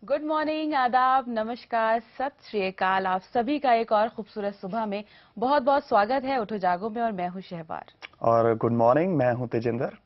Good morning, आदाब, नमस्कार, सत श्री अकाल। आप सभी का एक और खूबसूरत सुबह में बहुत बहुत स्वागत है उठो जागो में, और मैं हूं शहबार। और गुड मॉर्निंग, मैं हूं तेजिंदर।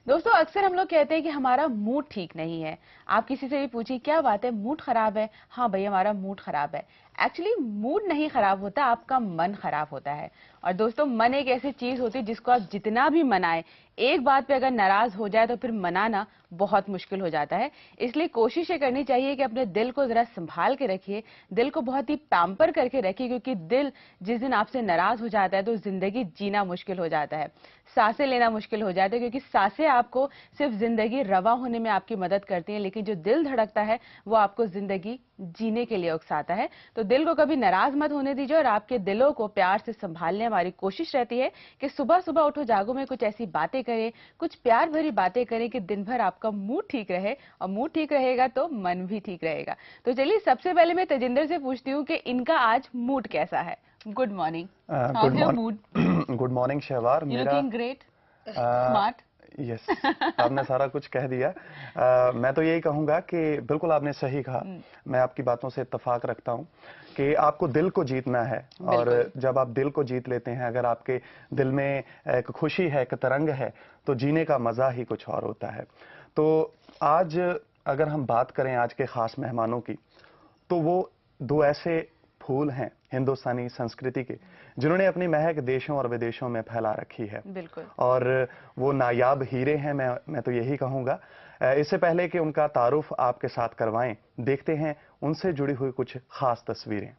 दोस्तों, अक्सर हम लोग कहते हैं कि हमारा मूड ठीक नहीं है। आप किसी से भी पूछिए क्या बात है, मूड खराब है? हाँ भाई, हमारा मूड खराब है। एक्चुअली मूड नहीं खराब होता, आपका मन खराब होता है। और दोस्तों, मन एक ऐसी चीज होती है जिसको आप जितना भी मनाएं, एक बात पे अगर नाराज हो जाए तो फिर मनाना बहुत मुश्किल हो जाता है। इसलिए कोशिश ये करनी चाहिए कि अपने दिल को जरा संभाल के रखिए, दिल को बहुत ही पैम्पर करके रखिए, क्योंकि दिल जिस दिन आपसे नाराज हो जाता है तो जिंदगी जीना मुश्किल हो जाता है, सांसें लेना मुश्किल हो जाता है। क्योंकि सांसें आपको सिर्फ जिंदगी रवा होने में आपकी मदद करती हैं, लेकिन जो दिल धड़कता है वो आपको जिंदगी जीने के लिए उकसाता है। तो दिल को कभी नाराज मत होने दीजिए, और आपके दिलों को प्यार से संभालने हमारी कोशिश रहती है कि सुबह सुबह उठो जागो में कुछ ऐसी बातें करें, कुछ प्यार भरी बातें करें कि दिन भर आपका मूड ठीक रहे, और मूड ठीक रहेगा तो मन भी ठीक रहेगा। तो चलिए, सबसे पहले मैं तेजिंदर से पूछती हूँ कि इनका आज मूड कैसा है। Good morning, how is your mood? Good morning Shahbar. You looking great, smart. Yes, आपने सारा कुछ कह दिया। मैं तो यही कहूंगा कि बिल्कुल आपने सही कहा। मैं आपकी बातों से इत्तेफाक रखता हूं कि आपको दिल को जीतना है, और जब आप दिल को जीत लेते हैं, अगर आपके दिल में एक खुशी है, एक तरंग है, तो जीने का मजा ही कुछ और होता है। तो आज अगर हम बात करें आज के खास मेहमानों की, तो वो दो ऐसे फूल हैं हिंदुस्तानी संस्कृति के, जिन्होंने अपनी महक देशों और विदेशों में फैला रखी है। बिल्कुल। और वो नायाब हीरे हैं, मैं तो यही कहूंगा। इससे पहले कि उनका तारुफ आपके साथ करवाएं, देखते हैं उनसे जुड़ी हुई कुछ खास तस्वीरें।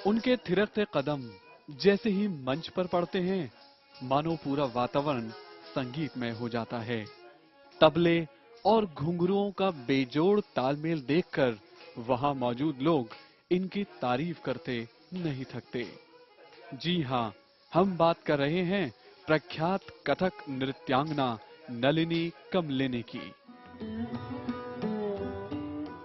उनके थिरकते कदम जैसे ही मंच पर पड़ते हैं, मानो पूरा वातावरण संगीतमय हो जाता है। तबले और घुंघरुओं का बेजोड़ तालमेल देखकर वहां मौजूद लोग इनकी तारीफ करते नहीं थकते। जी हाँ, हम बात कर रहे हैं प्रख्यात कथक नृत्यांगना नलिनी कमलिनी की।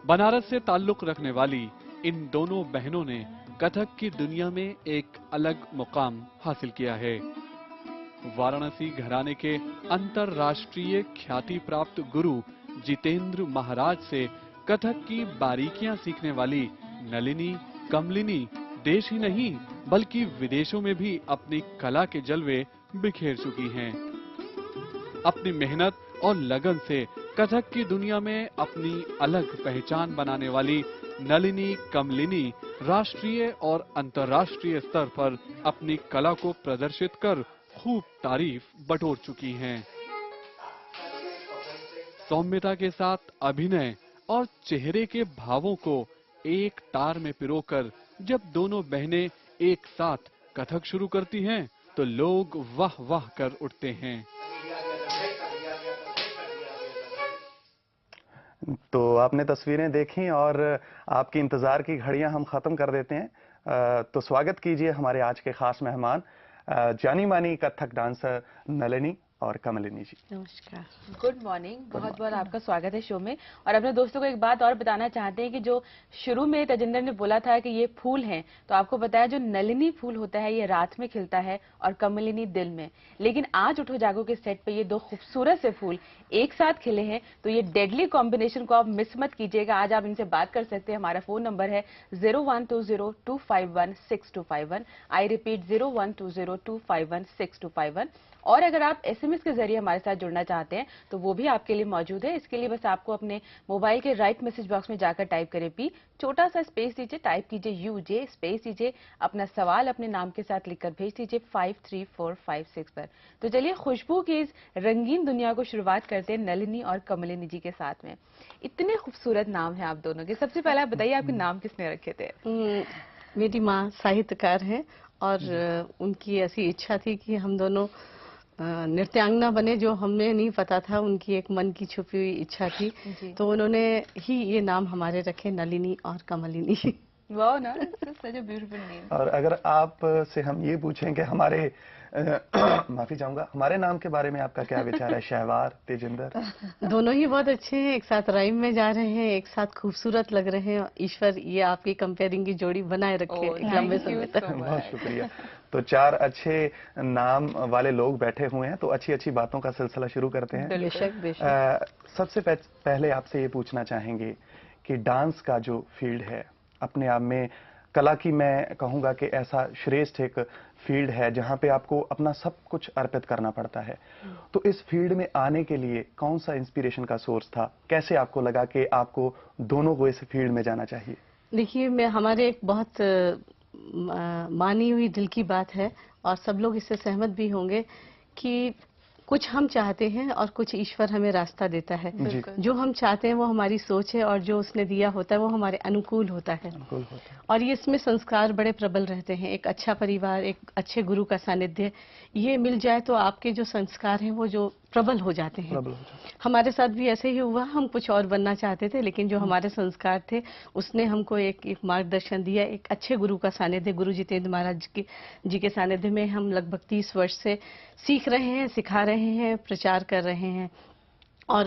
बनारस से ताल्लुक रखने वाली इन दोनों बहनों ने कथक की दुनिया में एक अलग मुकाम हासिल किया है। वाराणसी घराने के अंतरराष्ट्रीय ख्याति प्राप्त गुरु जितेंद्र महाराज से कथक की बारीकियां सीखने वाली नलिनी कमलिनी देश ही नहीं बल्कि विदेशों में भी अपनी कला के जलवे बिखेर चुकी हैं। अपनी मेहनत और लगन से कथक की दुनिया में अपनी अलग पहचान बनाने वाली नलिनी कमलिनी राष्ट्रीय और अंतर्राष्ट्रीय स्तर पर अपनी कला को प्रदर्शित कर खूब तारीफ बटोर चुकी हैं। सौम्यता के साथ अभिनय और चेहरे के भावों को एक तार में पिरोकर जब दोनों बहनें एक साथ कथक शुरू करती हैं, तो लोग वाह वाह कर उठते हैं। तो आपने तस्वीरें देखी और आपकी इंतजार की घड़ियां हम खत्म कर देते हैं। तो स्वागत कीजिए हमारे आज के खास मेहमान, जानी मानी कथक डांसर नलिनी और कमलिनी जी। नमस्कार, गुड मॉर्निंग, बहुत बहुत आपका स्वागत है शो में। और अपने दोस्तों को एक बात और बताना चाहते हैं कि जो शुरू में तेजिंदर ने बोला था कि ये फूल हैं, तो आपको बताया जो नलिनी फूल होता है ये रात में खिलता है और कमलिनी दिल में। लेकिन आज उठो जागो के सेट पे ये दो खूबसूरत से फूल एक साथ खिले हैं, तो ये डेडली कॉम्बिनेशन को आप मिस मत कीजिएगा। आज आप इनसे बात कर सकते हैं। हमारा फोन नंबर है 0120251621। I repeat 0120251621। और अगर आप एसएमएस के जरिए हमारे साथ जुड़ना चाहते हैं तो वो भी आपके लिए मौजूद है। इसके लिए बस आपको अपने मोबाइल के राइट मैसेज बॉक्स में जाकर टाइप करें पी, छोटा सा स्पेस दीजिए, टाइप कीजिए यूजे स्पेस दीजिए, अपना सवाल अपने नाम के साथ लिखकर भेज दीजिए 53456 पर। तो चलिए, खुशबू की इस रंगीन दुनिया को शुरुआत करते हैं नलिनी और कमलिनी जी के साथ में। इतने खूबसूरत नाम है आप दोनों के। सबसे पहले आप बताइए, आपके नाम किसने रखे थे? मेरी माँ साहित्यकार हैं और उनकी ऐसी इच्छा थी कि हम दोनों नृत्यांगना बने, जो हमें नहीं पता था, उनकी एक मन की छुपी हुई इच्छा थी। तो उन्होंने ही ये नाम हमारे रखे, नलिनी और कमलिनी। वाओ ना, सच अ ब्यूटीफुल नेम। और अगर आप से हम ये पूछें कि हमारे माफी चाहूंगा, हमारे नाम के बारे में आपका क्या विचार है? शहवार, तेजिंदर? दोनों ही बहुत अच्छे हैं, एक साथ राइम में जा रहे हैं, एक साथ खूबसूरत लग रहे हैं। ईश्वर ये आपकी कंपेयरिंग की जोड़ी बनाए रखे Oh, एक लंबे thank you समय तक। so बहुत much. शुक्रिया। तो 4 अच्छे नाम वाले लोग बैठे हुए हैं, तो अच्छी अच्छी बातों का सिलसिला शुरू करते हैं। बिल्कुल। बेशक बेशक। सबसे पहले आपसे ये पूछना चाहेंगे कि डांस का जो फील्ड है, अपने आप में कला की, मैं कहूँगा कि ऐसा श्रेष्ठ एक फील्ड है जहाँ पे आपको अपना सब कुछ अर्पित करना पड़ता है। तो इस फील्ड में आने के लिए कौन सा इंस्पिरेशन का सोर्स था? कैसे आपको लगा कि आपको दोनों को इस फील्ड में जाना चाहिए? देखिए, मैं हमारे एक बहुत मानी हुई दिल की बात है, और सब लोग इससे सहमत भी होंगे कि कुछ हम चाहते हैं और कुछ ईश्वर हमें रास्ता देता है। बिल्कुल। जो हम चाहते हैं वो हमारी सोच है, और जो उसने दिया होता है वो हमारे अनुकूल होता है। अनुकूल होता है। और ये इसमें संस्कार बड़े प्रबल रहते हैं। एक अच्छा परिवार, एक अच्छे गुरु का सानिध्य, ये मिल जाए तो आपके जो संस्कार हैं वो जो प्रबल हो जाते हैं। प्रबल हो जाता है। हमारे साथ भी ऐसे ही हुआ। हम कुछ और बनना चाहते थे, लेकिन जो हमारे संस्कार थे उसने हमको एक मार्गदर्शन दिया। एक अच्छे गुरु का सानिध्य, गुरु जितेंद्र महाराज जी के सानिध्य में हम लगभग 30 वर्ष से सीख रहे हैं, सिखा रहे हैं, प्रचार कर रहे हैं। और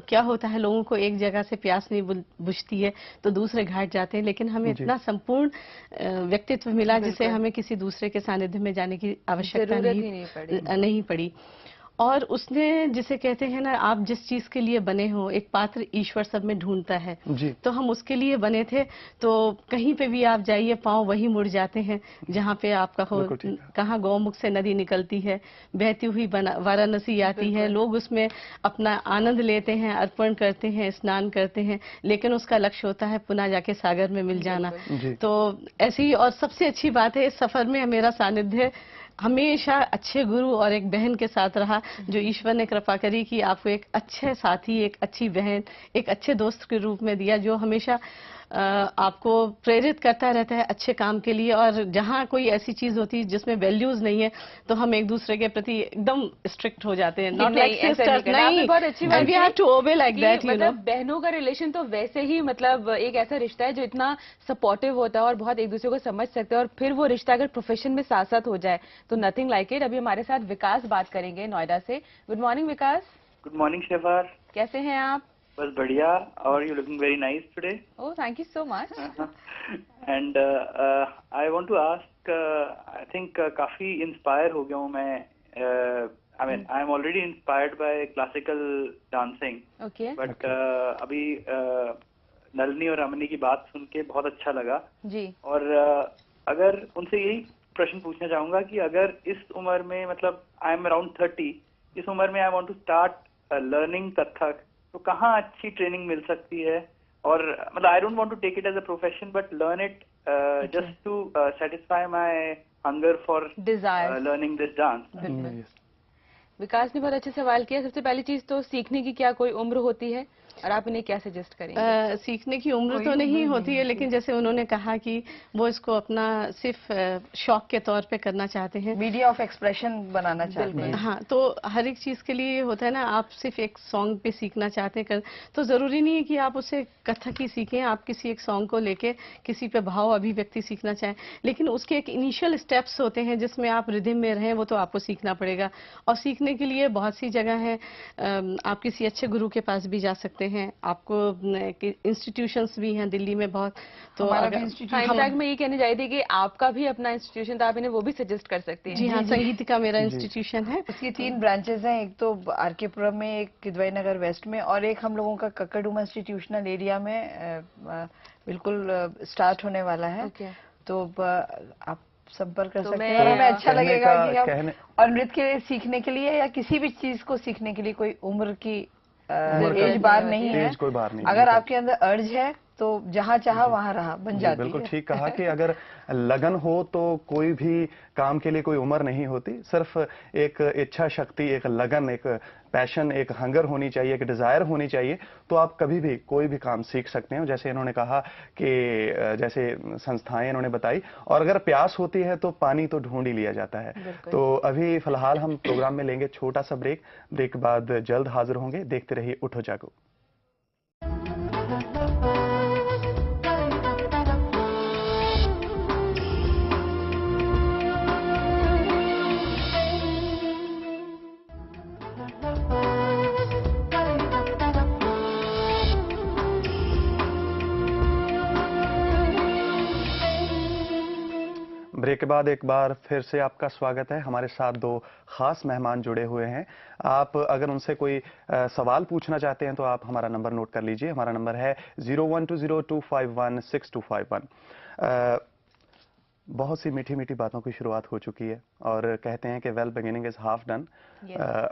क्या होता है, लोगों को एक जगह से प्यास नहीं बुझती है तो दूसरे घाट जाते हैं, लेकिन हमें जी। इतना संपूर्ण व्यक्तित्व मिला जिसे बिल्कुल। हमें किसी दूसरे के सानिध्य में जाने की आवश्यकता जरूरत ही नहीं पड़ी। नहीं पड़ी। और उसने, जिसे कहते हैं ना, आप जिस चीज के लिए बने हो, एक पात्र ईश्वर सब में ढूंढता है। जी। तो हम उसके लिए बने थे। तो कहीं पे भी आप जाइए, पांव वहीं मुड़ जाते हैं जहाँ पे आपका हो। बिल्कुल ठीक है। कहाँ गौमुख से नदी निकलती है, बहती हुई वाराणसी आती है, बिल्कुल। लोग उसमें अपना आनंद लेते हैं, अर्पण करते हैं, स्नान करते हैं, लेकिन उसका लक्ष्य होता है पुनः जाके सागर में मिल जाना। बिल्कुल। जी। तो ऐसी ही, और सबसे अच्छी बात है, इस सफर में मेरा सानिध्य हमेशा अच्छे गुरु और एक बहन के साथ रहा, जो ईश्वर ने कृपा करी कि आपको एक अच्छे साथी, एक अच्छी बहन, एक अच्छे दोस्त के रूप में दिया, जो हमेशा आपको प्रेरित करता रहता है अच्छे काम के लिए। और जहाँ कोई ऐसी चीज होती है जिसमें वैल्यूज नहीं है, तो हम एक दूसरे के प्रति एकदम स्ट्रिक्ट हो जाते हैं। नॉट लाइक सिस्टर्स, नहीं, बहुत अच्छी बात we have to obey like that, you know. मतलब बहनों का रिलेशन तो वैसे ही, मतलब एक ऐसा रिश्ता है जो इतना सपोर्टिव होता है और बहुत एक दूसरे को समझ सकते हैं, और फिर वो रिश्ता अगर प्रोफेशन में साथ साथ हो जाए तो नथिंग लाइक इट। अभी हमारे साथ विकास बात करेंगे नोएडा से। Good morning Vikas. Good morning Shefar. कैसे हैं आप? बस बढ़िया। और you looking very nice today. Oh, thank you so much. And I want to ask, I think काफी इंस्पायर हो गया हूँ मैं। I mean I am already inspired by classical dancing, okay. But अभी नलिनी और रमनी की बात सुन के बहुत अच्छा लगा जी। और अगर उनसे यही प्रश्न पूछना चाहूंगा कि अगर इस उम्र में, मतलब आई एम अराउंड 30, इस उम्र में I want to start learning Kathak, तो कहाँ अच्छी ट्रेनिंग मिल सकती है? और मतलब I don't want to take it as a profession but learn it just to satisfy my hunger for desire learning this dance. Vikas ने बहुत अच्छे सवाल किया। सबसे पहली चीज तो सीखने की क्या कोई उम्र होती है, और आप इन्हें क्या सजेस्ट करेंगे? सीखने की उम्र तो नहीं होती है, लेकिन जैसे उन्होंने कहा कि वो इसको अपना सिर्फ शौक के तौर पे करना चाहते हैं, मीडिया ऑफ एक्सप्रेशन बनाना चाहते हैं। हाँ, तो हर एक चीज के लिए होता है ना, आप सिर्फ एक सॉन्ग पे सीखना चाहते हैं तो जरूरी नहीं है कि आप उसे कथक ही सीखें। आप किसी एक सॉन्ग को लेके किसी पे भाव अभिव्यक्ति सीखना चाहें, लेकिन उसके एक इनिशियल स्टेप्स होते हैं जिसमें आप रिदम में रहें, वो तो आपको सीखना पड़ेगा। और सीखने के लिए बहुत सी जगह है। आप किसी अच्छे गुरु के पास भी जा सकते हैं, आपको इंस्टीट्यूशंस भी हैं दिल्ली में बहुत। तो इनफैक्ट मैं ये कहने जा रही थी कि आपका भी अपना इंस्टीट्यूशन था, आप इन्हें वो भी सजेस्ट कर सकते हैं। जी हाँ, संगीत का मेरा इंस्टीट्यूशन है। उसकी 3 ब्रांचेस हैं, एक तो आरकेपुरम में, एक किदवाई नगर वेस्ट में, और एक हम लोगों का कक्कड़ुमा इंस्टीट्यूशनल एरिया में बिल्कुल स्टार्ट होने वाला है। तो आप संपर्क कर सकते हैं। हमें अच्छा लगेगा कि हम, और नृत्य सीखने के लिए या किसी भी चीज को सीखने के लिए कोई उम्र की एज बार नहीं है। कोई बार नहीं। अगर आपके अंदर अर्ज है तो जहाँ चाहा वहाँ रहा बन जाती है। बिल्कुल ठीक कहा कि अगर लगन हो तो कोई भी काम के लिए कोई उम्र नहीं होती। सिर्फ एक इच्छा शक्ति, एक लगन, एक पैशन, एक हंगर होनी चाहिए, एक डिजायर होनी चाहिए, तो आप कभी भी कोई भी काम सीख सकते हैं। जैसे इन्होंने कहा कि जैसे संस्थाएं इन्होंने बताई, और अगर प्यास होती है तो पानी तो ढूंढ ही लिया जाता है। तो अभी फिलहाल हम प्रोग्राम में लेंगे छोटा सा ब्रेक के बाद जल्द हाजिर होंगे। देखते रहिए उठो जागो। ब्रेक के बाद एक बार फिर से आपका स्वागत है। हमारे साथ दो खास मेहमान जुड़े हुए हैं। आप अगर उनसे कोई सवाल पूछना चाहते हैं तो आप हमारा नंबर नोट कर लीजिए। हमारा नंबर है 0120251621। बहुत सी मीठी मीठी बातों की शुरुआत हो चुकी है और कहते हैं कि well beginning is half done.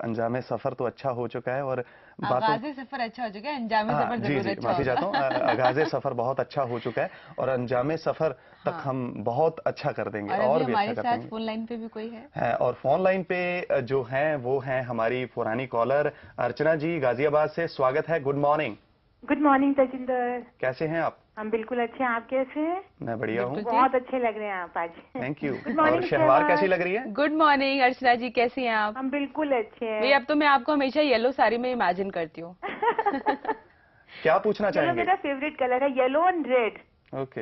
अंजामे सफर तो अच्छा हो चुका है और आगाज़े सफर अच्छा हो चुका है, अंजामे सफर जरूर अच्छा माफी चाहता हूँ। आगाज़े सफर बहुत अच्छा हो चुका है और अंजामे सफर तक हम बहुत अच्छा कर देंगे और भी अच्छा कर देंगे। फोन लाइन पे भी कोई है और फोन लाइन पे जो हैं वो हैं हमारी पुरानी कॉलर अर्चना जी गाजियाबाद से। स्वागत है। Good morning. Good morning Tajinder. कैसे हैं आप? हम बिल्कुल अच्छे हैं, आप कैसे हैं? मैं बढ़िया हूँ। बहुत अच्छे लग रहे हैं आप आज। Thank you. Good morning. और शहवार कैसी लग रही है? गुड मॉर्निंग अर्चना जी, कैसी हैं आप? हम बिल्कुल अच्छे हैं। अब तो मैं आपको हमेशा येलो साड़ी में इमेजिन करती हूँ। क्या पूछना चाहेंगे? मेरा फेवरेट कलर है yellow and red. Okay.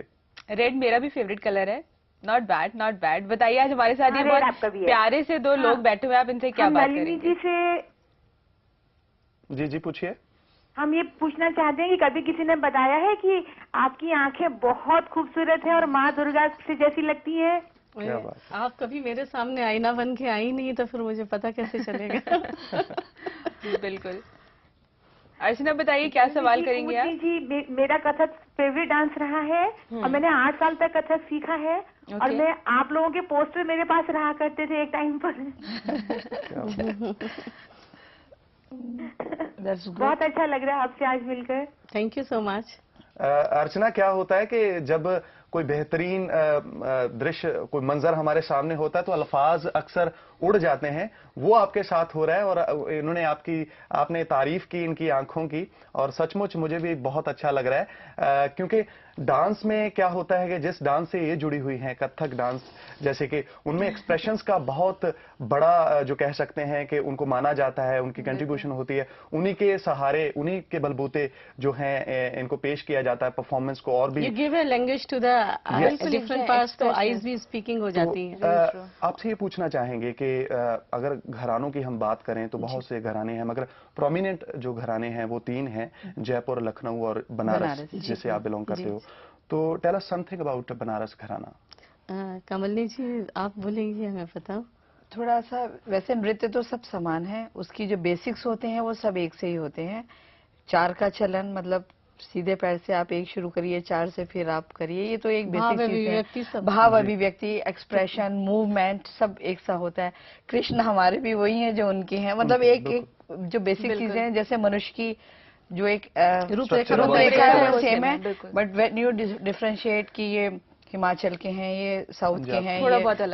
Red मेरा भी फेवरेट कलर है। Not bad, not bad. बताइए आज हमारे साथ ये बहुत प्यारे से दो लोग बैठे हुए, आप इनसे क्या बात करेंगे? जी से जी पूछिए। हम ये पूछना चाहते हैं कि कभी किसी ने बताया है कि आपकी आंखें बहुत खूबसूरत है और माँ दुर्गा से जैसी लगती है? क्या बात? आप कभी मेरे सामने आईना बन के आई नहीं तो फिर मुझे पता कैसे चलेगा। बिल्कुल। अर्चना बताइए क्या सवाल करेंगे आप? जी मेरा कथक फेवरेट डांस रहा है और मैंने 8 साल तक कथक सीखा है और मैं आप लोगों के पोस्टर मेरे पास रहा करते थे एक टाइम पर। बहुत अच्छा लग रहा है आपसे आज मिलकर। Thank you so much. Archana, क्या होता है कि जब कोई बेहतरीन दृश्य, कोई मंजर हमारे सामने होता है तो अल्फाज अक्सर उड़ जाते हैं। वो आपके साथ हो रहा है और इन्होंने आपने तारीफ की इनकी आंखों की और सचमुच मुझे भी बहुत अच्छा लग रहा है क्योंकि डांस में क्या होता है कि जिस डांस से ये जुड़ी हुई हैं, कथक डांस जैसे कि उनमें एक्सप्रेशंस का बहुत बड़ा जो कह सकते हैं कि उनको माना जाता है, उनकी कंट्रीब्यूशन होती है। उन्हीं के सहारे, उन्हीं के बलबूते जो हैं इनको पेश किया जाता है परफॉर्मेंस को। और भी You give a language to the different parts, तो आईज भी स्पीकिंग हो जाती हैं। आपसे ये पूछना चाहेंगे कि अगर घरानों की हम बात करें तो बहुत से घराने हैं, मगर प्रोमिनेंट जो घराने हैं वो 3 हैं, जयपुर, लखनऊ और बनारस जिसे आप बिलोंग करते हो। तो tell us something about Banaras gharana. Kamalini जी आप बोलेंगे, मैं बताऊं? थोड़ा सा वैसे नृत्य तो सब समान है, उसकी जो बेसिक्स होते हैं वो सब एक से ही होते हैं। 4 का चलन, मतलब सीधे पैर से आप 1 शुरू करिए, 4 से फिर आप करिए, ये तो एक बेसिक चीज है। भाव अभिव्यक्ति, एक्सप्रेशन, मूवमेंट सब एक सा होता है। कृष्ण हमारे भी वही हैं जो उनके हैं, मतलब एक जो बेसिक चीजें हैं, जैसे मनुष्य की जो एक रूपरेखा है वो सेम है, बट व्हेन यू डिफरेंशिएट कि ये हिमाचल के हैं, ये साउथ के हैं,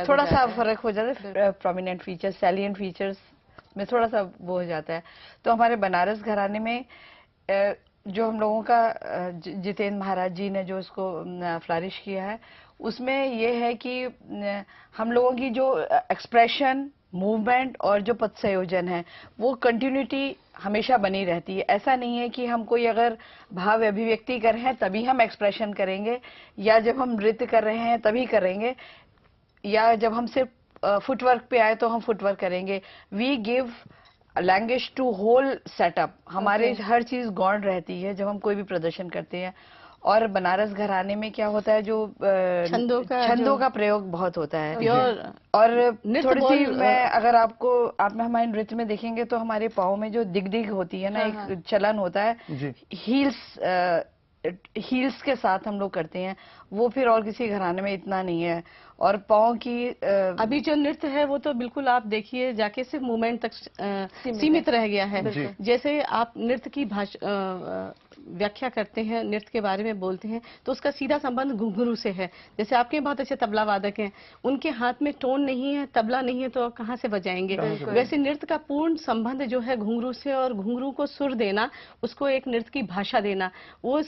थोड़ा सा फर्क हो जाता है। प्रोमिनेंट फीचर्स, सैलिएंट फीचर्स में थोड़ा सा वो हो जाता है। तो हमारे बनारस घराने में जो हम लोगों का जितेंद्र महाराज जी ने जो इसको फ्लरिश किया है, उसमें ये है कि हम लोगों की जो एक्सप्रेशन, मूवमेंट और जो पद संयोजन है वो कंटिन्यूटी हमेशा बनी रहती है। ऐसा नहीं है कि हम कोई अगर भाव अभिव्यक्ति कर रहे हैं तभी हम एक्सप्रेशन करेंगे, या जब हम नृत्य कर रहे हैं तभी करेंगे, या जब हम सिर्फ फुटवर्क पे आए तो हम फुटवर्क करेंगे। We give language to whole setup. हमारे हर चीज गौण रहती है जब हम कोई भी प्रदर्शन करते हैं। और बनारस घराने में क्या होता है, जो छंदों का प्रयोग बहुत होता है। और थोड़ी सी मैं अगर आप हमारे नृत्य में देखेंगे तो हमारे पाँव में जो दिग होती है ना, एक चलन होता है, हील्स के साथ हम लोग करते हैं, वो फिर और किसी घराने में इतना नहीं है। और पाँव की अभी जो नृत्य है वो तो बिल्कुल आप देखिए जाके सिर्फ मूवमेंट तक सीमित रह गया है। जैसे आप नृत्य की व्याख्या करते हैं, नृत्य के बारे में बोलते हैं, तो उसका सीधा संबंध घुंघरू से है। जैसे आपके बहुत अच्छे तबला वादक हैं, उनके हाथ में टोन नहीं है, तबला नहीं है, तो कहाँ से बजाएंगे? वैसे नृत्य का पूर्ण संबंध जो है घुंघरू से, और घुंघरू को सुर देना, उसको एक नृत्य की भाषा देना, वो